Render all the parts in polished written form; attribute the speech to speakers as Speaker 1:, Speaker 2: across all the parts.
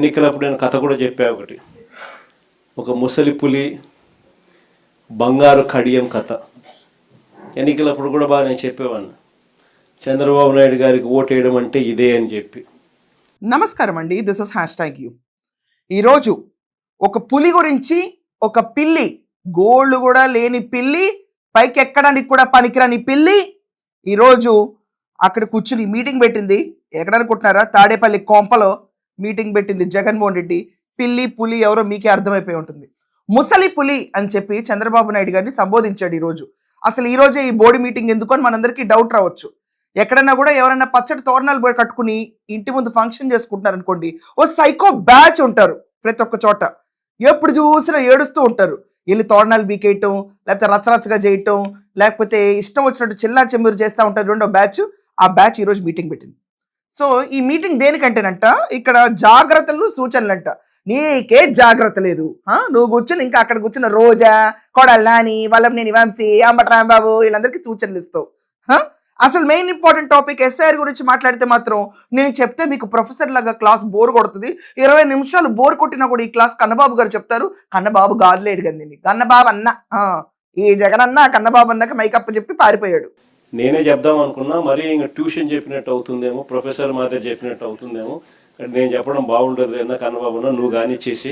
Speaker 1: ఎన్నికలప్పుడు నేను కథ కూడా చెప్పా ఒకటి, ఒక ముసలి పులి బంగారు కడియం కథ. ఎన్నికలప్పుడు కూడా బాగా నేను చెప్పేవాడిని, చంద్రబాబు నాయుడు గారికి ఓటేయడం అంటే ఇదే అని చెప్పి.
Speaker 2: నమస్కారం అండి, దిస్ ఇస్ #you. ఈరోజు ఒక పులి గురించి, ఒక పిల్లి, గోళ్ళు కూడా లేని పిల్లి, పైకి ఎక్కడానికి కూడా పనికిరాని పిల్లి ఈరోజు అక్కడ కూర్చుని మీటింగ్ పెట్టింది. ఎక్కడనుకుంటున్నారా? తాడేపల్లి కొంపలో మీటింగ్ పెట్టింది జగన్మోహన్ రెడ్డి. పిల్లి పులి ఎవరో మీకే అర్థమైపోయి ఉంటుంది. ముసలి పులి అని చెప్పి చంద్రబాబు నాయుడు గారిని సంబోధించాడు ఈరోజు. అసలు ఈరోజే ఈ బోర్డు మీటింగ్ ఎందుకు అని మనందరికీ డౌట్ రావచ్చు. ఎక్కడన్నా కూడా ఎవరైనా పచ్చడి తోరణాలు కట్టుకుని ఇంటి ముందు ఫంక్షన్ చేసుకుంటున్నారు అనుకోండి, ఓ సైకో బ్యాచ్ ఉంటారు ప్రతి ఒక్క చోట. ఎప్పుడు చూసినా ఏడుస్తూ ఉంటారు. వీళ్ళు తోరణాలు బీకేయటం, లేకపోతే రచ్చరచ్చగా చేయటం, లేకపోతే ఇష్టం వచ్చినట్టు చిల్లా చెమ్మూరు చేస్తూ ఉంటారు. రెండో బ్యాచ్, ఆ బ్యాచ్ ఈరోజు మీటింగ్ పెట్టింది. సో ఈ మీటింగ్ దేనికంటేనంట, ఇక్కడ జాగ్రత్తలు సూచనలు అంట. నీకే జాగ్రత్త లేదు, నువ్వు కూర్చుని ఇంకా అక్కడ కూర్చున్న రోజా, కొడాలి నాని, వల్లభనేని వంశీ, అంబటి రాంబాబు వీళ్ళందరికీ సూచనలు ఇస్తావు. అసలు మెయిన్ ఇంపార్టెంట్ టాపిక్ ఎస్ఐఆర్ గురించి మాట్లాడితే మాత్రం నేను చెప్తే మీకు ప్రొఫెసర్ లాగా క్లాస్ బోర్ కొడుతుంది. 20 నిమిషాలు బోర్ కొట్టినా కూడా ఈ క్లాస్ కన్నబాబు గారు చెప్తారు. కన్నబాబు గారులేడు కదండి, కన్నబాబు అన్న, ఈ జగన్ అన్న కన్నబాబు అన్నకి మైకప్ప చెప్పి పారిపోయాడు.
Speaker 1: నేనే చెప్దాం అనుకున్నా, మరి ఇంకా ట్యూషన్ చెప్పినట్టు అవుతుందేమో, ప్రొఫెసర్ మాదిరి చెప్పినట్టు అవుతుందేమో, నేను చెప్పడం బాగుండదు అన్న. కన్నబాబు అన్న నువ్వు కానీ చేసి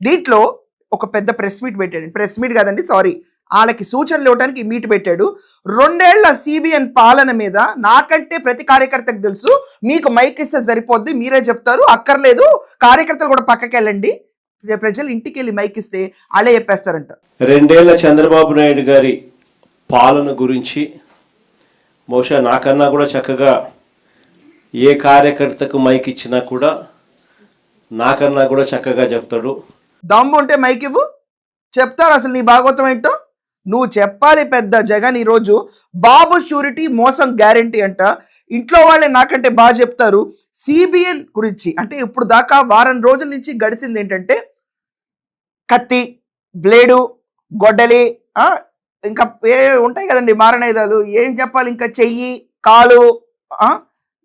Speaker 2: దీంట్లో ఒక పెద్ద ప్రెస్ మీట్ పెట్టాడు. ప్రెస్ మీట్ కాదండి, సారీ, వాళ్ళకి సూచనలు ఇవ్వడానికి మీట్ పెట్టాడు. 2 ఏళ్ల CBN పాలన మీద నాకంటే ప్రతి కార్యకర్తకు తెలుసు, మీకు మైక్ ఇస్తే సరిపోద్ది, మీరే చెప్తారు, అక్కర్లేదు కార్యకర్తలు కూడా పక్కకి వెళ్ళండి, ప్రజలు ఇంటికి వెళ్ళి మైక్ ఇస్తే వాళ్ళే చెప్పేస్తారంట.
Speaker 1: 2 ఏళ్ల చంద్రబాబు నాయుడు గారి పాలన గురించి బహుశా నాకన్నా కూడా చక్కగా ఏ కార్యకర్తకు మైక్ ఇచ్చినా కూడా నాకన్నా కూడా చక్కగా చెప్తాడు.
Speaker 2: దమ్ము ఉంటే మైక్ ఇవ్వు, చెప్తారు అసలు నీ భాగవతం ఏంటో నువ్వు చెప్పాలి. పెద్ద జగన్ ఈరోజు బాబు షూరిటీ మోసం గ్యారంటీ అంట. ఇంట్లో వాళ్ళే నాకంటే బాగా చెప్తారు. CBN గురించి అంటే ఇప్పుడు దాకా వారం రోజుల నుంచి గడిచింది ఏంటంటే, కత్తి, బ్లేడు, గొడ్డలి, ఇంకా ఉంటాయి కదండి మారణాయుధాలు, ఏం చెప్పాలి, ఇంకా చెయ్యి, కాలు,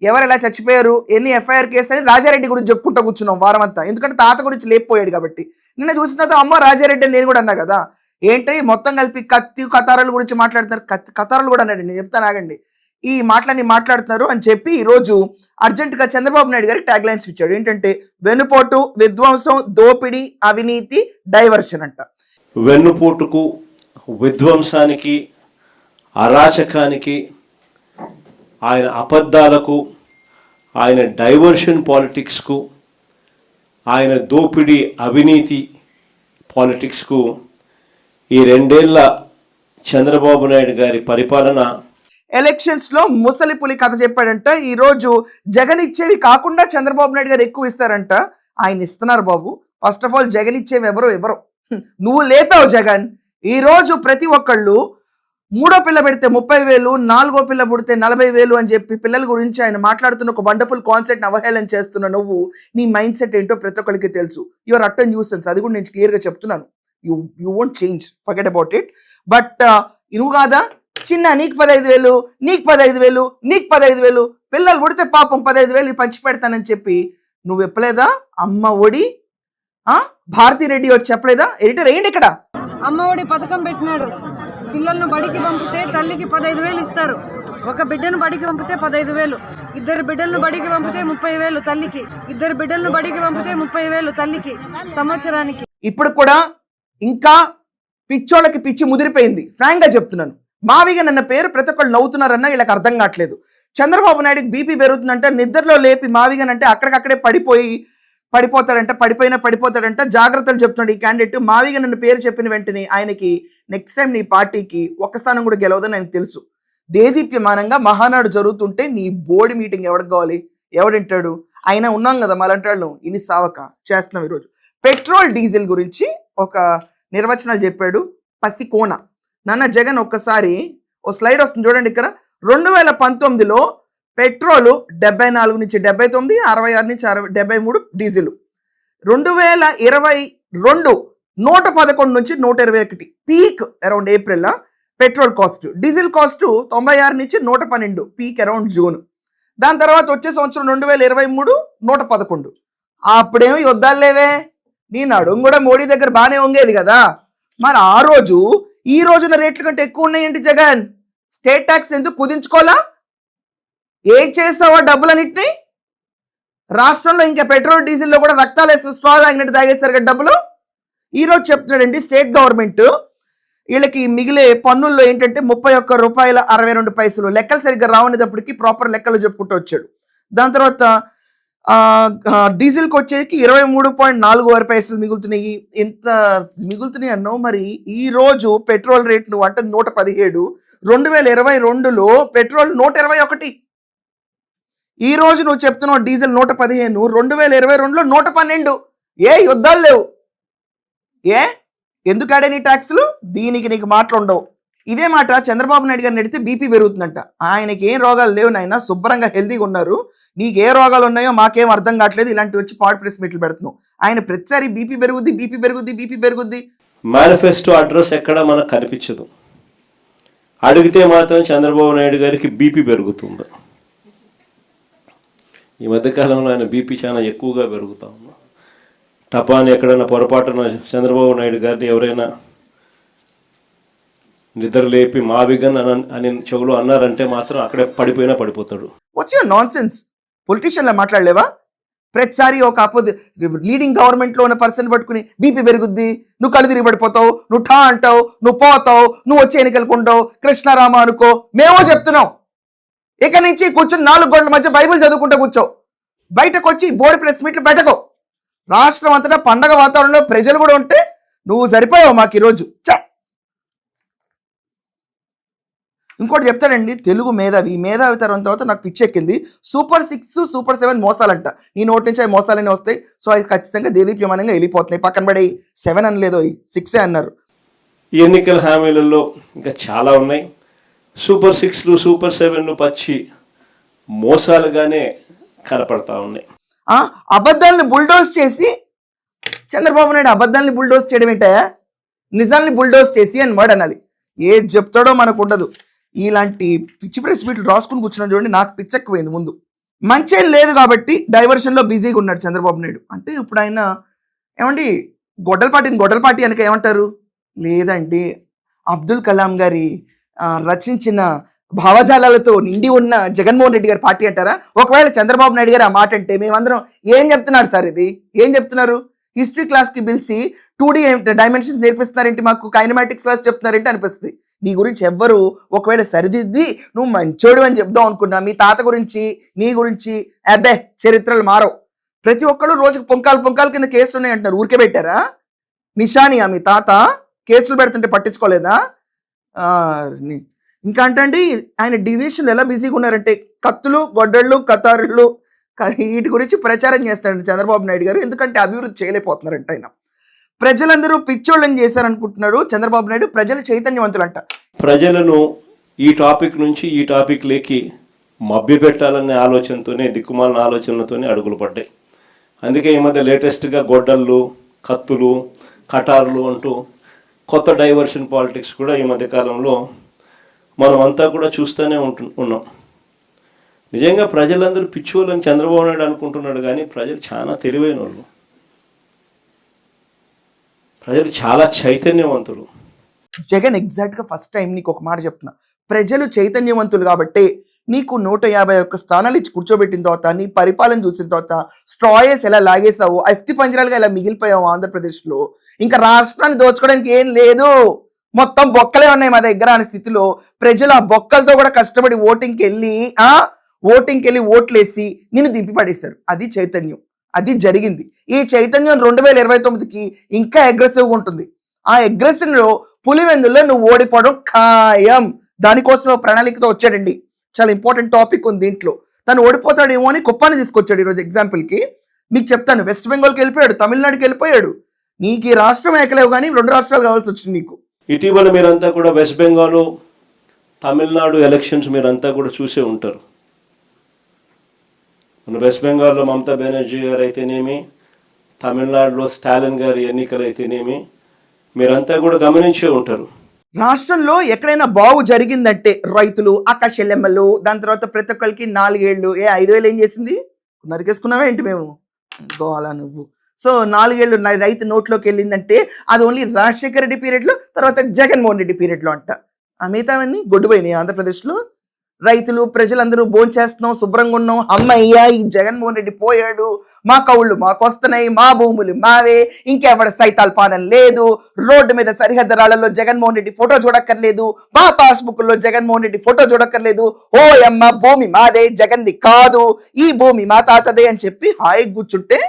Speaker 2: ఎవరు ఎలా చచ్చిపోయారు, ఎన్ని FIR కేసులు అని రాజారెడ్డి గురించి చెప్పుకుంటూ కూర్చున్నాం వారం అంతా. ఎందుకంటే తాత గురించి లేకపోయాడు కాబట్టి. నిన్న చూసిన తర్వాత అమ్మ రాజారెడ్డి అని నేను కూడా అన్నా కదా, ఏంటి మొత్తం కలిపి కత్తి కతారాల గురించి మాట్లాడుతున్నారు. కతారాలు కూడా అన్నాడు, నేను చెప్తాను ఆగండి, ఈ మాటలన్నీ మాట్లాడుతున్నారు అని చెప్పి ఈరోజు అర్జెంటుగా చంద్రబాబు నాయుడు గారికి ట్యాగ్ లైన్స్ ఇచ్చాడు. ఏంటంటే వెన్నుపోటు, విధ్వంసం, దోపిడీ, అవినీతి, డైవర్షన్ అంట.
Speaker 1: వెన్నుపోటుకు, విధ్వంసానికి, అరాచకానికి, ఆయన అబద్ధాలకు, ఆయన డైవర్షన్ పాలిటిక్స్కు, ఆయన దోపిడీ అవినీతి పాలిటిక్స్కు ఈ 2 ఏళ్ల చంద్రబాబు నాయుడు గారి పరిపాలన.
Speaker 2: ఎలక్షన్స్ లో ముసలి పులి కథ చెప్పాడంట. ఈరోజు జగన్ ఇచ్చేవి కాకుండా చంద్రబాబు నాయుడు గారు ఎక్కువ ఇస్తారంట. ఆయన ఇస్తున్నారు బాబు. ఫస్ట్ ఆఫ్ ఆల్ జగన్ ఇచ్చేవి ఎవరో నువ్వు లేపావు జగన్. ఈరోజు ప్రతి ఒక్కళ్ళు 3వ పిల్ల పెడితే 30,000, 4వ పిల్ల పుడితే 40,000 అని చెప్పి పిల్లల గురించి ఆయన మాట్లాడుతున్న ఒక వండర్ఫుల్ కాన్సెప్ట్ అవహేళన చేస్తున్న నువ్వు, నీ మైండ్ సెట్ ఏంటో ప్రతి ఒక్కరికి తెలుసు. యువర్ అట్ న్యూసెన్స్, అది కూడా నేను క్లియర్గా చెప్తున్నాను. You won't change, forget about it. But నువ్వు కాదా చిన్న, నీకు 15,000, నీకు 15,000, నీకు 15,000, పిల్లలు పుడితే పాపం 15,000 పంచి పెడతానని చెప్పి నువ్వు చెప్పలేదా? అమ్మ ఒడి భారతిరెడ్డి వచ్చి చెప్పలేదా? ఎడిటర్ ఏంటి ఇక్కడ?
Speaker 3: అమ్మ ఒడి పథకం పెట్టినాడు. పిల్లలను బడికి పంపితే తల్లికి 15,000 ఇస్తారు. ఒక బిడ్డను బడికి పంపితే 15,000, 2 బిడ్డలను బడికి పంపితే 30,000 తల్లికి, 2 బిడ్డలను బడికి పంపితే 30,000 తల్లికి సంవత్సరానికి.
Speaker 2: ఇప్పుడు కూడా ఇంకా పిచ్చోళ్ళకి పిచ్చి ముదిరిపోయింది. ఫ్రాంక్ గా చెప్తున్నాను. మావిగన్ అన్న పేరు ప్రతి ఒక్కళ్ళు నవ్వుతున్నారన్నా వీళ్ళకి అర్థం కావట్లేదు. చంద్రబాబు నాయుడుకి BP పెరుగుతుందంటే నిద్రలో లేపి మావిగన్ అంటే అక్కడికక్కడే పడిపోతాడంట. జాగ్రత్తలు చెప్తున్నాడు ఈ క్యాండిడేట్. మావిగన్ అన్న పేరు చెప్పిన వెంటనే ఆయనకి నెక్స్ట్ టైం నీ పార్టీకి ఒక్క స్థానం కూడా గెలవదని ఆయనకు తెలుసు. దేదీప్యమానంగా మహానాడు జరుగుతుంటే నీ బోర్డు మీటింగ్ ఎవరికి కావాలి, ఎవడింటాడు? అయినా ఉన్నాం కదా మలంటాళ్ళు, ఇని సావక చేస్తున్నాం. ఈరోజు పెట్రోల్ డీజిల్ గురించి ఒక నిర్వచనాలు చెప్పాడు పసికోన. నాన్న జగన్ ఒక్కసారి ఓ స్లైడ్ వస్తుంది చూడండి ఇక్కడ. 2019లో పెట్రోలు 74 నుంచి 79, 66 నుంచి 73 డీజిల్. 2022 111 నుంచి 121 peak around April petrol cost. Diesel cost 96 నుంచి 112 పీక్ అరౌండ్ జూన్. దాని తర్వాత వచ్చే సంవత్సరం 2023 111. అప్పుడేమో యుద్ధాలు లేవే, నీ నడుము కూడా మోడీ దగ్గర బాగానే వంగేది కదా. మరి ఆ రోజు ఈ రోజున రేట్ల కంటే ఎక్కువ ఉన్నాయండి జగన్. స్టేట్ ట్యాక్స్ ఎందుకు కుదించుకోవాలా? ఏం చేస్తావా డబ్బులన్నింటినీ? రాష్ట్రంలో ఇంకా పెట్రోల్ డీజిల్లో కూడా రక్తాలు వేస్తూ స్ట్రా తాగినట్టు తాగేస్తారు కదా డబ్బులు. ఈరోజు చెప్తున్నాడండి స్టేట్ గవర్నమెంట్ వీళ్ళకి మిగిలే పన్నుల్లో ఏంటంటే 31 రూపాయల 62 పైసలు. లెక్కలు సరిగ్గా రావనేటప్పటికి ప్రాపర్ లెక్కలు చెప్పుకుంటూ వచ్చాడు. దాని తర్వాత డీజిల్కి వచ్చేకి 23.46 పైసలు మిగులుతున్నాయి. ఎంత మిగులుతున్నాయి అన్నో. మరి ఈ రోజు పెట్రోల్ రేట్ నువ్వు అంటే 117, 2022లో పెట్రోల్ 121. ఈ రోజు నువ్వు చెప్తున్నావు డీజిల్ 115, 2022లో 112. ఏ యుద్ధాలు లేవు, ఏ ఎందుకు ఆడే ట్యాక్సులు? దీనికి నీకు మాటలు ఉండవు. ఇదే మాట చంద్రబాబు నాయుడు గారిని అడిగితే బీపీ పెరుగుతుందంట. ఆయనకి ఏం రోగాలు లేవు నాయన, శుభ్రంగా హెల్తీగా ఉన్నారు. నీకు ఏ రోగాలు ఉన్నాయో మాకేం అర్థం కావట్లేదు, ఇలాంటివి వచ్చి పాడు ప్రెస్ మీట్లు పెడుతున్నావు. ఆయన ప్రతిసారి బీపీ పెరుగుద్ది, బీపీ పెరుగుద్ది, బీపీ పెరుగుద్ది.
Speaker 1: మేనిఫెస్టో అడ్రస్ ఎక్కడా మనకు కనిపించదు. అడిగితే మాత్రం చంద్రబాబు నాయుడు గారికి బీపీ పెరుగుతుంది. ఈ మధ్యకాలంలో ఆయన బీపీ చాలా ఎక్కువగా పెరుగుతా ఉన్నా. టపాని ఎక్కడైనా పొరపాటున చంద్రబాబు నాయుడు గారిని ఎవరైనా నిద్ర లేపి మావిగన్ అని చెవులు అన్నారంటే మాత్రం అక్కడే పడిపోతాడు.
Speaker 2: What's your nonsense? పొలిటీషియన్లా మాట్లాడలేవా? ప్రతిసారి ఒక లీడింగ్ గవర్నమెంట్లో ఉన్న పర్సన్ పట్టుకుని బీపీ పెరుగుద్ది, నువ్వు కళ్ళు తిరిగి పడిపోతావు, నువ్వు ఠా అంటావు, నువ్వు పోతావు, నువ్వు వచ్చి ఎన్నికలుకుంటావు, కృష్ణారామ అనుకో. మేమో చెప్తున్నావు, ఇక నుంచి కూర్చొని 4 గోడల మధ్య బైబిల్ చదువుకుంటూ కూర్చో. బయటకు వచ్చి బోర్డు ప్రెస్ మీట్లు పెట్టకు. రాష్ట్రం అంతటా పండగ వాతావరణంలో ప్రజలు కూడా ఉంటే నువ్వు సరిపోయావు మాకు ఈరోజు. ఇంకోటి చెప్తాడండి, తెలుగు మేధావి. ఈ మేధావి తర్వాత నాకు పిచ్చెక్కింది. Super 6, Super 7 మోసాలంట. నీ నోటి నుంచి అవి మోసాలనే వస్తాయి. సో అవి ఖచ్చితంగా దేదీప్యమానంగా వెళ్ళిపోతున్నాయి. పక్కన పడి 7 అని లేదో 6 అన్నారు.
Speaker 1: ఈ ఎన్నికల హామీలలో ఇంకా చాలా ఉన్నాయి. Super 6లు, Super 7లు పచ్చి మోసాలుగానే కనపడతా ఉన్నాయి.
Speaker 2: అబద్ధాలను బుల్డోజ్ చేసి చంద్రబాబు నాయుడు అబద్ధాలని బుల్డోజ్ చేయడం ఏంటయా? నిజాల్ని బుల్డోజ్ చేసి అని వర్డ్ అనాలి. ఏది చెప్తాడో మనకు ఉండదు. ఇలాంటి పిచ్చి ప్రెస్ మీట్లు రాసుకుని కూర్చున్నాడు చూడండి, నాకు పిచ్చెక్కిపోయింది. ముందు మంచేం లేదు కాబట్టి డైవర్షన్లో బిజీగా ఉన్నాడు చంద్రబాబు నాయుడు. అంటే ఇప్పుడు ఆయన ఏమండి గొడ్డలపాటి అనక ఏమంటారు? లేదండి, అబ్దుల్ కలాం గారి రచించిన భావజాలాలతో నిండి ఉన్న జగన్మోహన్ రెడ్డి గారి పార్టీ అంటారా? ఒకవేళ చంద్రబాబు నాయుడు గారు ఆ మాట అంటే మేమందరం ఏం చెప్తున్నారు సార్, ఇది ఏం చెప్తున్నారు? హిస్టరీ క్లాస్కి పిలిచి 2D డైమెన్షన్స్ నేర్పిస్తున్నారేంటి, మాకు కైనమాటిక్స్ క్లాస్ చెప్తున్నారేంటి అనిపిస్తుంది. నీ గురించి ఎవ్వరు ఒకవేళ సరిదిద్ది నువ్వు మంచోడు అని చెప్దాం అనుకున్నా, మీ తాత గురించి నీ గురించి అబ్బే చరిత్రలు మారవు. ప్రతి ఒక్కళ్ళు రోజుకు పొంకాలు కింద కేసులు ఉన్నాయి అంటున్నారు. ఊరికే పెట్టారా? నిషానియా మీ తాత? కేసులు పెడుతుంటే పట్టించుకోలేదా? ఇంకా అంటే ఆయన డివిజన్లు ఎలా బిజీగా ఉన్నారంటే కత్తులు, గొడ్డళ్ళు, కతారులు వీటి గురించి ప్రచారం చేస్తాడు చంద్రబాబు నాయుడు గారు. ఎందుకంటే అభివృద్ధి చేయలేకపోతున్నారంట ఆయన. ప్రజలందరూ పిచ్చోళ్ళని చేశారనుకుంటున్నాడు చంద్రబాబు నాయుడు. ప్రజలు చైతన్యవంతులంట.
Speaker 1: ప్రజలను ఈ టాపిక్ నుంచి ఈ టాపిక్ లేకి మభ్య పెట్టాలనే ఆలోచనతోనే, దిక్కుమాలిన ఆలోచనలతోనే అడుగులు పడ్డాయి. అందుకే ఈ మధ్య లేటెస్ట్గా గొడ్డళ్ళు, కత్తులు, కటారులు అంటూ కొత్త డైవర్షన్ పాలిటిక్స్ కూడా ఈ మధ్య కాలంలో మనం అంతా కూడా చూస్తూనే ఉన్నాం. నిజంగా ప్రజలందరూ పిచ్చోళ్ళని చంద్రబాబు నాయుడు అనుకుంటున్నాడు, కానీ ప్రజలు చాలా తెలివైన వాళ్ళు, ప్రజలు చాలా చైతన్యవంతులు.
Speaker 2: జగన్ ఎగ్జాక్ట్గా ఫస్ట్ టైం నీకు ఒక మాట చెప్తున్నా, ప్రజలు చైతన్యవంతులు కాబట్టి నీకు 151 స్థానాలు ఇచ్చి కూర్చోబెట్టిన తర్వాత, నీ పరిపాలన చూసిన తర్వాత స్ట్రాయస్ ఎలా లాగేసావు, అస్థి పంజరాలుగా ఎలా మిగిలిపోయావు ఆంధ్రప్రదేశ్లో. ఇంకా రాష్ట్రాన్ని దోచుకోవడానికి ఏం లేదు, మొత్తం బొక్కలే ఉన్నాయి మా దగ్గర అనే స్థితిలో ప్రజలు ఆ బొక్కలతో కూడా కష్టపడి ఓటింగ్కి వెళ్ళి ఓట్లేసి నిన్ను దింపి పడేశారు. అది చైతన్యం, అది జరిగింది. ఈ చైతన్యం 2029కి ఇంకా అగ్రెసివ్గా ఉంటుంది. ఆ అగ్రెసివ్లో పులివెందుల్లో నువ్వు ఓడిపోవడం ఖాయం. దానికోసం ప్రణాళికతో వచ్చాడండి. చాలా ఇంపార్టెంట్ టాపిక్ ఉంది దీంట్లో. తను ఓడిపోతాడేమో అని కుప్పాన్ని తీసుకొచ్చాడు ఈరోజు ఎగ్జాంపుల్కి. మీకు చెప్తాను, వెస్ట్ బెంగాల్కి వెళ్ళిపోయాడు, తమిళనాడుకి వెళ్ళిపోయాడు. నీకు ఈ రాష్ట్రం ఏకలేవు కానీ 2 రాష్ట్రాలు కావాల్సి వచ్చింది నీకు.
Speaker 1: ఇటీవల మీరంతా కూడా వెస్ట్ బెంగాల్, తమిళనాడు ఎలక్షన్స్ మీరంతా కూడా చూసే ఉంటారు. మన వెస్ట్ బెంగాల్లో మమతా బెనర్జీ గారు అయితేనేమి, తమిళనాడులో స్టాలిన్ గారి ఎన్నికలు అయితేనేమి మీరంతా కూడా గమనించే ఉంటారు.
Speaker 2: రాష్ట్రంలో ఎక్కడైనా బాగు జరిగిందంటే రైతులు, ఆకాశెల్లెమ్మలు, దాని తర్వాత ప్రతి ఒక్కరికి 4 ఏళ్ళు, 5 వేలు ఏం చేసింది? నరికేసుకున్నావా ఏంటి మేము? గోలా నువ్వు. సో 4 ఏళ్ళు రైతు నోట్లోకి వెళ్ళిందంటే అది ఓన్లీ రాజశేఖర రెడ్డి పీరియడ్లో, తర్వాత జగన్మోహన్ రెడ్డి పీరియడ్లో అంట. ఆ మిగతావన్నీ గొడ్డుపోయినాయి ఆంధ్రప్రదేశ్లో. రైతులు ప్రజలందరూ భోంచేస్తున్నాం, శుభ్రంగా ఉన్నాం, అమ్మయ్యా ఈ జగన్మోహన్ రెడ్డి పోయాడు, మా కౌళ్ళు మాకు వస్తున్నాయి, మా భూములు మావే, ఇంకెవడ సైతాల్ పాలన లేదు, రోడ్డు మీద సరిహద్దు రాళ్లలో జగన్మోహన్ రెడ్డి ఫోటో చూడక్కర్లేదు, మా పాస్బుక్లో జగన్మోహన్ రెడ్డి ఫోటో చూడక్కర్లేదు, ఓ అమ్మ భూమి మాదే జగన్ది కాదు, ఈ భూమి మా తాతదే అని చెప్పి హాయిగా కూర్చుంటే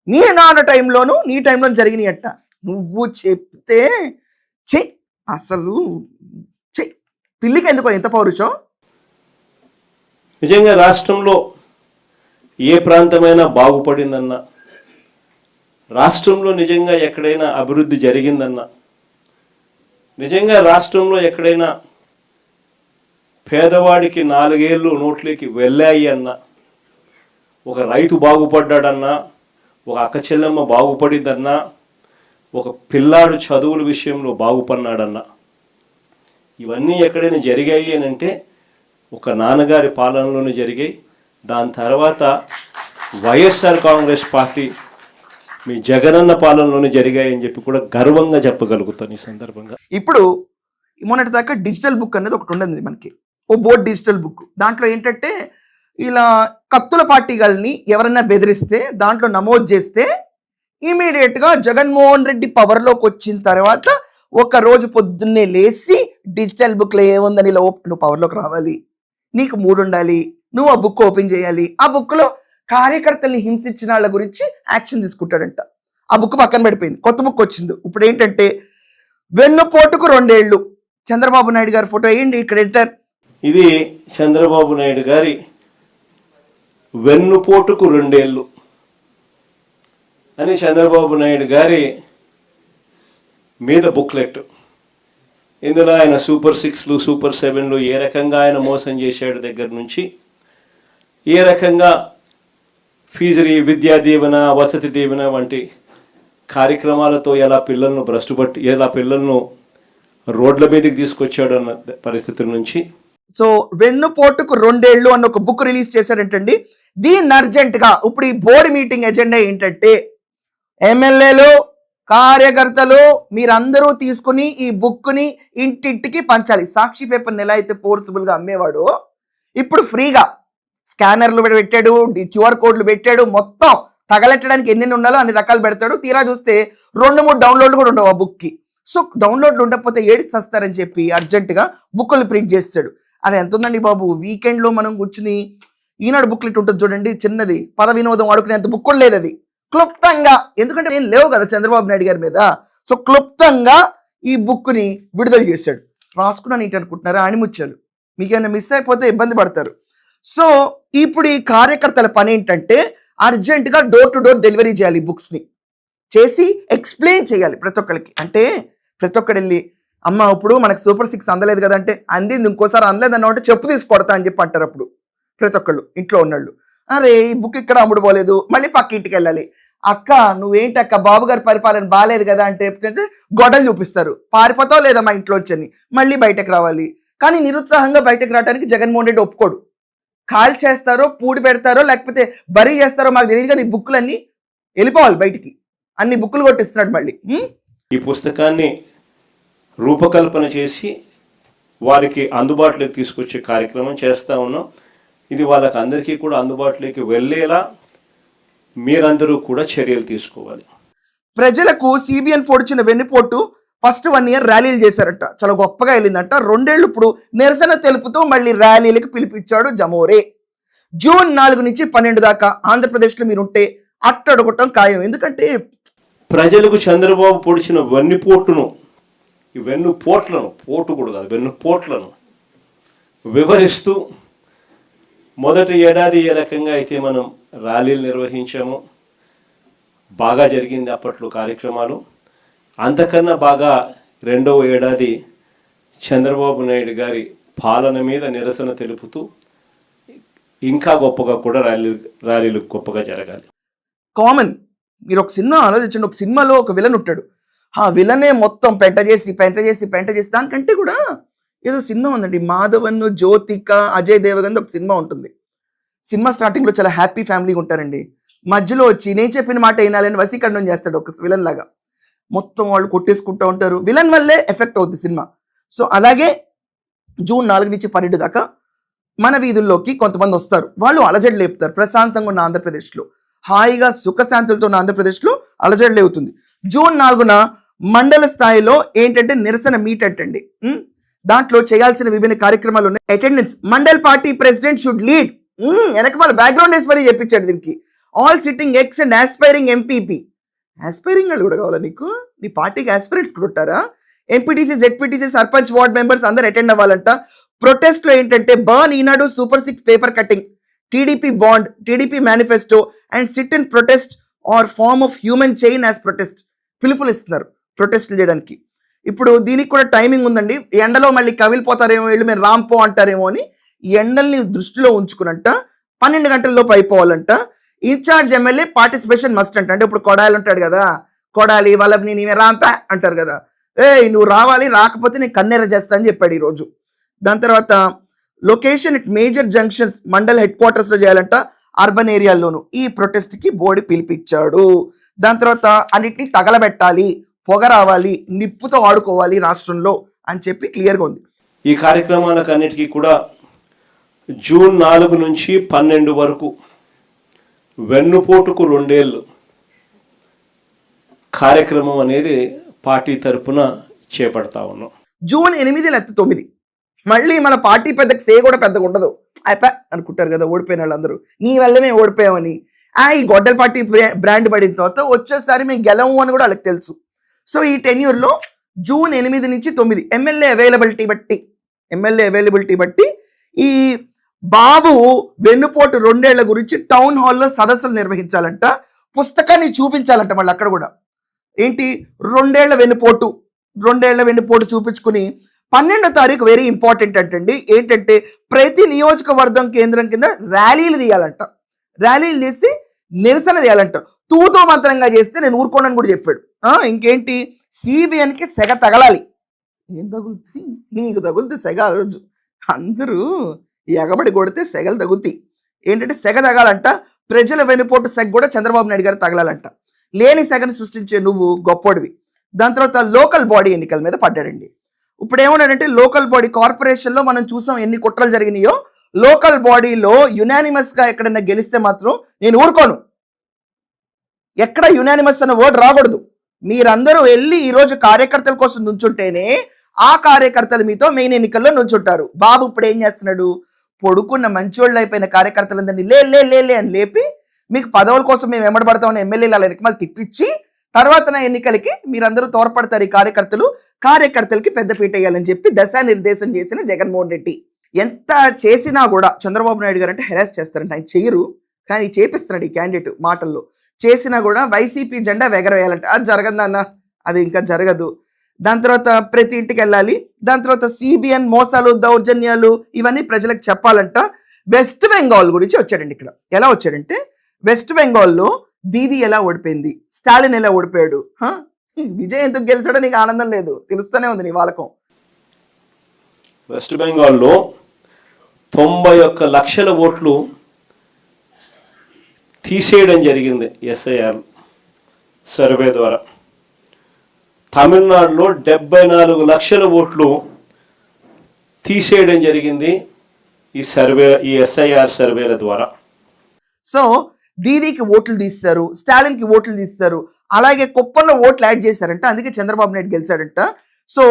Speaker 2: నీ నాన్న టైంలోనూ నీ టైంలో జరిగినాయట. నువ్వు చెప్తే అసలు పిల్లికి ఎందుకో ఎంత పౌరుషం.
Speaker 1: నిజంగా రాష్ట్రంలో ఏ ప్రాంతమైనా బాగుపడిందన్నా, రాష్ట్రంలో నిజంగా ఎక్కడైనా అభివృద్ధి జరిగిందన్నా, నిజంగా రాష్ట్రంలో ఎక్కడైనా పేదవాడికి 4 ఏళ్ళు నోట్లోకి వెళ్ళాయి అన్నా, ఒక రైతు బాగుపడ్డాడన్నా, ఒక అక్క చెల్లెమ్మ బాగుపడిందన్నా, ఒక పిల్లాడు చదువుల విషయంలో బాగుపడినాడన్నా, ఇవన్నీ ఎక్కడైనా జరిగాయి అని అంటే ఒక నాన్నగారి పాలనలోనే జరిగాయి. దాని తర్వాత వైఎస్ఆర్ కాంగ్రెస్ పార్టీ మీ జగనన్న పాలనలోనే జరిగాయని చెప్పి కూడా గర్వంగా చెప్పగలుగుతాను ఈ సందర్భంగా.
Speaker 2: ఇప్పుడు మొన్నటి దాకా డిజిటల్ బుక్ అనేది ఒకటి ఉండేది మనకి, ఓ బోర్డ్ డిజిటల్ బుక్. దాంట్లో ఏంటంటే ఇలా కత్తుల పార్టీలని ఎవరైనా బెదిరిస్తే దాంట్లో నమోదు చేస్తే ఇమీడియట్గా జగన్మోహన్ రెడ్డి పవర్లోకి వచ్చిన తర్వాత ఒక రోజు పొద్దున్నే లేచి డిజిటల్ బుక్లో ఏముందని ఇలా నువ్వు పవర్లోకి రావాలి, నీకు 3 ఉండాలి, నువ్వు ఆ బుక్ ఓపెన్ చేయాలి, ఆ బుక్లో కార్యకర్తల్ని హింసించిన వాళ్ళ గురించి యాక్షన్ తీసుకుంటాడంట. ఆ బుక్ పక్కన పడిపోయింది, కొత్త బుక్ వచ్చింది. ఇప్పుడు ఏంటంటే వెన్నుపోటుకు 2 ఏళ్ళు, చంద్రబాబు నాయుడు గారి ఫోటో వేయండి ఇక్కడ ఎడిటర్.
Speaker 1: ఇది చంద్రబాబు నాయుడు గారి వెన్నుపోటుకు 2 ఏళ్ళు అని చంద్రబాబు నాయుడు గారి మీద బుక్లెట్. ఇందులో ఆయన సూపర్ 6లు సూపర్ 7లు ఏ రకంగా ఆయన మోసం చేశాడు దగ్గర నుంచి, ఏ రకంగా ఫీజు విద్యా దీవెన, వసతి దీవెన వంటి కార్యక్రమాలతో ఎలా పిల్లలను రోడ్ల మీదకి తీసుకొచ్చాడు అన్న పరిస్థితుల నుంచి.
Speaker 2: సో వెన్నుపోటుకు 2 ఏళ్ళు అన్న ఒక బుక్ రిలీజ్ చేశాడంటండి. దీన్ని అర్జెంటుగా ఇప్పుడు ఈ బోర్డు మీటింగ్ ఎజెండా ఏంటంటే ఎమ్మెల్యేలు కార్యకర్తలు మీరందరూ తీసుకుని ఈ బుక్ని ఇంటింటికి పంచాలి. సాక్షి పేపర్ని ఎలా అయితే ఫోర్సిబుల్గా అమ్మేవాడు ఇప్పుడు ఫ్రీగా స్కానర్లు పెట్టాడు, QR కోడ్లు పెట్టాడు, మొత్తం తగలెట్టడానికి ఎన్ని ఉండాలో అన్ని రకాలు పెడతాడు. తీరా చూస్తే 2-3 డౌన్లోడ్లు కూడా ఉండవు ఆ బుక్కి. సో డౌన్లోడ్లు ఉండకపోతే ఏడికి వస్తారని చెప్పి అర్జెంటుగా బుక్కులు ప్రింట్ చేస్తాడు. అది ఎంత ఉందండి బాబు, వీకెండ్లో మనం కూర్చుని ఈనాడు బుక్లెట్ ఉంటుంది చూడండి, చిన్నది పద వినోదం ఆడుకునేంత బుక్ కూడా లేదు అది. క్లుప్తంగా, ఎందుకంటే నేను లేవు కదా చంద్రబాబు నాయుడు గారి మీద, సో క్లుప్తంగా ఈ బుక్ని విడుదల చేశాడు. రాసుకున్నాను ఏంటి అనుకుంటున్నారా ఆణిముత్యాలు, మీకేమైనా మిస్ అయిపోతే ఇబ్బంది పడతారు. సో ఇప్పుడు ఈ కార్యకర్తల పని ఏంటంటే అర్జెంటుగా డోర్ టు డోర్ డెలివరీ చేయాలి, ఈ బుక్స్ని చేసి ఎక్స్ప్లెయిన్ చేయాలి ప్రతి ఒక్కరికి. అంటే ప్రతి ఒక్కరు వెళ్ళి అమ్మ ఇప్పుడు మనకు సూపర్ 6 అందలేదు కదంటే, అందింది ఇంకోసారి అందలేదన్న అంటే చెప్పు తీసుకొడతా అని చెప్పి అంటారు. అప్పుడు ప్రతి ఒక్కళ్ళు ఇంట్లో ఉన్నళ్ళు, అరే ఈ బుక్ ఇక్కడ అమ్ముడు పోలేదు, మళ్ళీ పక్క ఇంటికి వెళ్ళాలి. అక్క నువ్వేంటి అక్క బాబు గారి పరిపాలన బాగాలేదు కదా అంటే గొడవలు చూపిస్తారు, పారిపోతావు లేదా మా ఇంట్లో వచ్చని మళ్ళీ బయటకు రావాలి. కానీ నిరుత్సాహంగా బయటకు రావడానికి జగన్మోహన్ రెడ్డి ఒప్పుకోడు. కాల్ చేస్తారో, పూడి పెడతారో, లేకపోతే బరీ చేస్తారో మాకు తెలియదు, కానీ బుక్కులన్నీ వెళ్ళిపోవాలి బయటికి. అన్ని బుక్కులు కొట్టిస్తున్నాడు మళ్ళీ.
Speaker 1: ఈ పుస్తకాన్ని రూపకల్పన చేసి వారికి అందుబాటులోకి తీసుకొచ్చే కార్యక్రమం చేస్తూ ఉన్నాం. ఇది వాళ్ళకి అందరికీ కూడా అందుబాటులోకి వెళ్ళేలా మీరందరూ కూడా చర్యలు తీసుకోవాలి.
Speaker 2: ప్రజలకు CBN పొడిచిన వెన్నుపోటు ఫస్ట్ 1 year ర్యాలీలు చేశారట, చాలా గొప్పగా వెళ్ళిందంట. 2 ఏళ్ళు ఇప్పుడు నిరసన తెలుపుతూ మళ్ళీ ర్యాలీలకు పిలిపించాడు జమోరే. జూన్ 4 నుంచి 12 దాకా ఆంధ్రప్రదేశ్లో మీరుంటే అట్టడుగొట్టం ఖాయం. ఎందుకంటే
Speaker 1: ప్రజలకు చంద్రబాబు పొడిచిన వెన్నుపోట్లను పోటు కూడా కాదు, వెన్నుపోట్లను వివరిస్తూ మొదటి ఏడాది ఏ రకంగా అయితే మనం ర్యాలీలు నిర్వహించామో బాగా జరిగింది అప్పట్లో కార్యక్రమాలు. అంతకన్నా బాగా 2వ ఏడాది చంద్రబాబు నాయుడు గారి పాలన మీద నిరసన తెలుపుతూ ఇంకా గొప్పగా కూడా ర్యాలీలు గొప్పగా జరగాలి.
Speaker 2: కామన్ మీరు ఒక సినిమా ఆలోచించండి, ఒక సినిమాలో ఒక విలన్ ఉంటాడు, ఆ విలనే మొత్తం పెంట చేసి దానికంటే కూడా ఏదో సినిమా ఉందండి, మాధవన్, జ్యోతిక, అజయ్ దేవగన్ ఒక సినిమా ఉంటుంది. సినిమా స్టార్టింగ్లో చాలా హ్యాపీ ఫ్యామిలీగా ఉంటారండి. మధ్యలో వచ్చి నేను చెప్పిన మాట వినాలని వశీకరణం చేస్తాడు ఒక విలన్ లాగా. మొత్తం వాళ్ళు కొట్టేసుకుంటూ ఉంటారు. విలన్ వల్లే ఎఫెక్ట్ అవుతుంది సినిమా. సో అలాగే జూన్ 4 నుంచి 12 దాకా మన వీధుల్లోకి కొంతమంది వస్తారు. వాళ్ళు అలజడి లేపుతారు. ప్రశాంతంగా ఉన్న ఆంధ్రప్రదేశ్లో, హాయిగా సుఖశాంతులతో ఉన్న ఆంధ్రప్రదేశ్లో అలజడి లేవుతుంది. జూన్ 4న మండల స్థాయిలో ఏంటంటే నిరసన మీట్ అంటండి. దాంట్లో చేయాల్సిన విభిన్న కార్యక్రమాలు ఉన్నాయి. Attendance, mandal party president should lead. వెనక మన బ్యాక్గ్రౌండ్ వేసి మరీ చెప్పించాడు దీనికి. All sitting ex and aspiring MPP. Aspiring వాళ్ళు కూడా కావాలా నీకు? నీ పార్టీకి ఆస్పైరెంట్స్ కూడా ఉంటారా? MPTC, ZPTC, sarpanch, ward members అందరు అటెండ్ అవ్వాలంట. ప్రొటెస్ట్ లో ఏంటంటే burn Eenadu, super 6 paper cutting, TDP bond, TDP manifesto and sit in protest or form of human chain as protest. పిలుపులు ఇస్తున్నారు ప్రొటెస్ట్లు చేయడానికి. ఇప్పుడు దీనికి కూడా టైమింగ్ ఉందండి. ఎండలో మళ్ళీ కవిలిపోతారేమో, వీళ్ళు మీరు రాంపో అంటారేమో అని ఈ ఎండల్ని దృష్టిలో ఉంచుకునంట 12 గంటల్లోపు అయిపోవాలంట. ఇన్ఛార్జ్ ఎమ్మెల్యే పార్టిసిపేషన్ మస్ట్ అంట. అంటే ఇప్పుడు కొడాలి ఉంటాడు కదా, కొడాలి వాళ్ళని నేను రాంపా అంటారు కదా, నువ్వు రావాలి, రాకపోతే నేను కన్నెర చేస్తా అని చెప్పాడు ఈరోజు. దాని తర్వాత location it major junctions, mandal head quarters లో చేయాలంట, అర్బన్ ఏరియాల్లోను. ఈ ప్రొటెస్ట్ కి బోర్డు పిలిపించాడు. దాని తర్వాత అన్నిటినీ తగలబెట్టాలి, పొగ రావాలి, నిప్పుతో ఆడుకోవాలి రాష్ట్రంలో అని చెప్పి క్లియర్గా ఉంది.
Speaker 1: ఈ కార్యక్రమాలకు అన్నిటికీ కూడా జూన్ 4 నుంచి 12 వరకు వెన్నుపోటుకు 2 ఏళ్ళు కార్యక్రమం అనేది పార్టీ తరఫున చేపడతా ఉన్నాం.
Speaker 2: జూన్ 8 లేకపోతే 9 మళ్ళీ మన పార్టీ పెద్దకి సే కూడా పెద్దగా ఉండదు. అయిపో అనుకుంటారు కదా ఓడిపోయిన వాళ్ళందరూ, నీ వల్ల మేము ఓడిపోయామని. ఈ గొడ్డల పార్టీ బ్రాండ్ పడిన తర్వాత వచ్చేసారి మేము గెలము అని కూడా వాళ్ళకి తెలుసు. సో ఈ టెన్యూర్లో జూన్ 8 నుంచి 9 ఎమ్మెల్యే అవైలబిలిటీ బట్టి ఈ బాబు వెన్నుపోటు 2 ఏళ్ల గురించి టౌన్ హాల్లో సదస్సులు నిర్వహించాలంట. పుస్తకాన్ని చూపించాలంట. మళ్ళీ అక్కడ కూడా ఏంటి 2 ఏళ్ల వెన్నుపోటు చూపించుకుని 12వ తారీఖు వెరీ ఇంపార్టెంట్ అంటండి. ఏంటంటే ప్రతి నియోజకవర్గం కేంద్రం కింద ర్యాలీలు తీయాలంట. ర్యాలీలు చేసి నిరసన చేయాలంట. తూతో మంత్రంగా చేస్తే నేను ఊరుకోనని కూడా చెప్పాడు. ఇంకేంటి సిబిఎన్కి సెగ తగలాలి. ఏం తగులుతుంది? నీకు తగులుతుంది సెగ. ఆ రోజు అందరూ ఎగబడి కొడితే సెగలు తగులుతాయి. ఏంటంటే సెగ తగాలంట. ప్రజల వెనుపోటు సెగ కూడా చంద్రబాబు నాయుడు గారు తగలాలంట. లేని సెగను సృష్టించే నువ్వు గొప్పోడివి. దాని తర్వాత లోకల్ బాడీ ఎన్నికల మీద పడ్డాడండి. ఇప్పుడు ఏమన్నాడంటే లోకల్ బాడీ కార్పొరేషన్లో మనం చూసాం ఎన్ని కుట్రలు జరిగినాయో. లోకల్ బాడీలో యునానిమస్గా ఎక్కడన్నా గెలిస్తే మాత్రం నేను ఊరుకోను. ఎక్కడ యునానిమస్ అన్న వర్డ్ రాకూడదు. మీరందరూ వెళ్ళి ఈరోజు కార్యకర్తల కోసం నుంచుంటేనే ఆ కార్యకర్తలు మీతో మెయిన్ ఎన్నికల్లో నుంచుంటారు. బాబు ఇప్పుడు ఏం చేస్తున్నాడు? పొడుకున్న మంచోళ్ళు అయిపోయిన కార్యకర్తలందరినీ లే అని లేపి మీకు పదవుల కోసం మేము వెంబడబడతామని ఎమ్మెల్యేల వెనకమలు తిప్పించి తర్వాత నా ఎన్నికలకి మీరందరూ తోడ్పడతారు. ఈ కార్యకర్తలకి పెద్దపీట వేయాలని చెప్పి దశానిర్దేశం చేసిన జగన్మోహన్ రెడ్డి. ఎంత చేసినా కూడా చంద్రబాబు నాయుడు గారు అంటే హెరాస్ చేస్తారంటే ఆయన చేయరు, కానీ చేపిస్తున్నాడు ఈ క్యాండిడేట్ మాటల్లో. చేసినా కూడా వైసీపీ జెండా ఎగరవేయాలంటే అది జరగదన్న, అది ఇంకా జరగదు. దాని తర్వాత ప్రతి ఇంటికి వెళ్ళాలి. దాని తర్వాత సిబిఎన్ మోసాలు, దౌర్జన్యాలు ఇవన్నీ ప్రజలకు చెప్పాలంట. వెస్ట్ బెంగాల్ గురించి వచ్చాడండి. ఇక్కడ ఎలా వచ్చాడంటే వెస్ట్ బెంగాల్లో దీదీ ఎలా ఓడిపోయింది, స్టాలిన్ ఎలా ఓడిపోయాడు, విజయ్ ఎందుకు గెలిచాడో నీకు ఆనందం లేదు, తెలుస్తూనే ఉంది నీ వాళ్ళకం.
Speaker 1: వెస్ట్ బెంగాల్లో 91 లక్షల ఓట్లు తీసేయడం జరిగింది ఎస్ఐఆర్ సర్వే ద్వారా. తమిళనాడులో 74 లక్షల ఓట్లు తీసేయడం జరిగింది ఈ ఎస్ఐఆర్ సర్వేల ద్వారా.
Speaker 2: సో దీదీకి ఓట్లు తీస్తారు, స్టాలిన్కి ఓట్లు తీస్తారు, అలాగే కుప్పంలో ఓట్లు యాడ్ చేశారంట. అందుకే చంద్రబాబు నాయుడు గెలిచాడంట. సో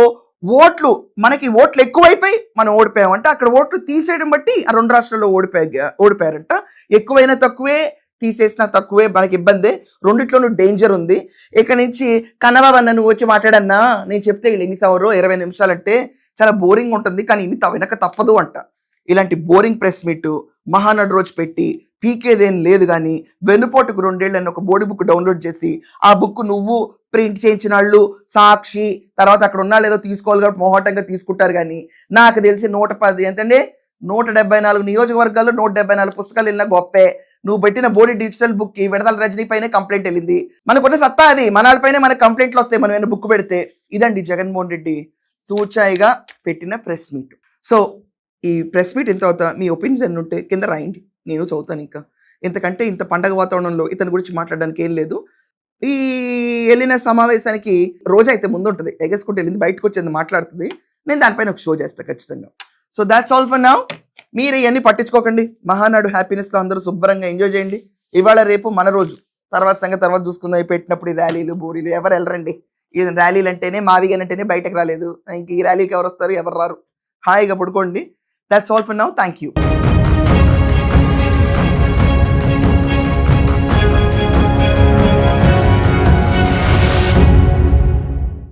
Speaker 2: మనకి ఓట్లు ఎక్కువైపోయి మనం ఓడిపోయామంట. అక్కడ ఓట్లు తీసేయడం బట్టి ఆ 2 రాష్ట్రాల్లో ఓడిపోయారంట. ఎక్కువైనా తక్కువే, తీసేసినా తక్కువే, మనకి ఇబ్బందే. రెండిట్లోనూ డేంజర్ ఉంది. ఇక నుంచి కన్నబాబు అన్న నువ్వు వచ్చి మాట్లాడన్నా, నేను చెప్తే వీళ్ళు ఎన్ని సవరో 20 నిమిషాలు అంటే చాలా బోరింగ్ ఉంటుంది, కానీ ఇన్ని వెనక తప్పదు అంట. ఇలాంటి బోరింగ్ ప్రెస్ మీట్ మహానాడు రోజు పెట్టి పీకేదేం లేదు. కానీ వెన్నుపోటుకు 2 ఏళ్ళు అని ఒక బోర్డు బుక్ డౌన్లోడ్ చేసి ఆ బుక్ నువ్వు ప్రింట్ చేయించిన వాళ్ళు సాక్షి తర్వాత అక్కడ ఉన్నా లేదో తీసుకోవాలి కాబట్టి మొహటంగా తీసుకుంటారు. కానీ నాకు తెలిసి 110 ఎంతండి 174 నియోజకవర్గాల్లో 174 పుస్తకాలు వెళ్ళినా గొప్పే. నువ్వు పెట్టిన బోర్డు డిజిటల్ బుక్ కి విడదల రజనీ పైనే కంప్లైంట్ వెళ్ళింది. మనకున్న సత్తా అది, మనాళ్ళపైనే మనకు కంప్లైంట్లు వస్తాయి మనం ఏమైనా బుక్ పెడితే. ఇదండి జగన్మోహన్ రెడ్డి తూచాయిగా పెట్టిన ప్రెస్ మీట్. సో ఈ ప్రెస్ మీట్ ఇంత అవుతా మీ ఒపీనియన్స్ ఎన్ని ఉంటే కింద రాయండి, నేను చదువుతాను. ఇంకా ఇంతకంటే ఇంత పండగ వాతావరణంలో ఇతని గురించి మాట్లాడడానికి ఏం లేదు. ఈ వెళ్ళిన సమావేశానికి రోజా అయితే ముందు ఉంటుంది, ఎగేసుకుంటూ వెళ్ళింది, బయటకు వచ్చింది, మాట్లాడుతుంది. నేను దానిపైన ఒక షో చేస్తాను ఖచ్చితంగా. So that's all for now. మీరు ఇవన్నీ పట్టించుకోకండి. మహానాడు హ్యాపీనెస్లో అందరూ శుభ్రంగా ఎంజాయ్ చేయండి. ఇవాళ రేపు మన రోజు, తర్వాత సంగతి తర్వాత చూసుకుందాం. పెట్టినప్పుడు ఈ ర్యాలీలు బోడీలు ఎవరు వెళ్ళరండి. ఇది ర్యాలీలు అంటేనే మావిగన్ అంటేనే బయటకు రాలేదు. ఇంక ఈ ర్యాలీకి ఎవరు వస్తారు, ఎవరు రారు. హాయిగా పడుకోండి. That's all for now. Thank you.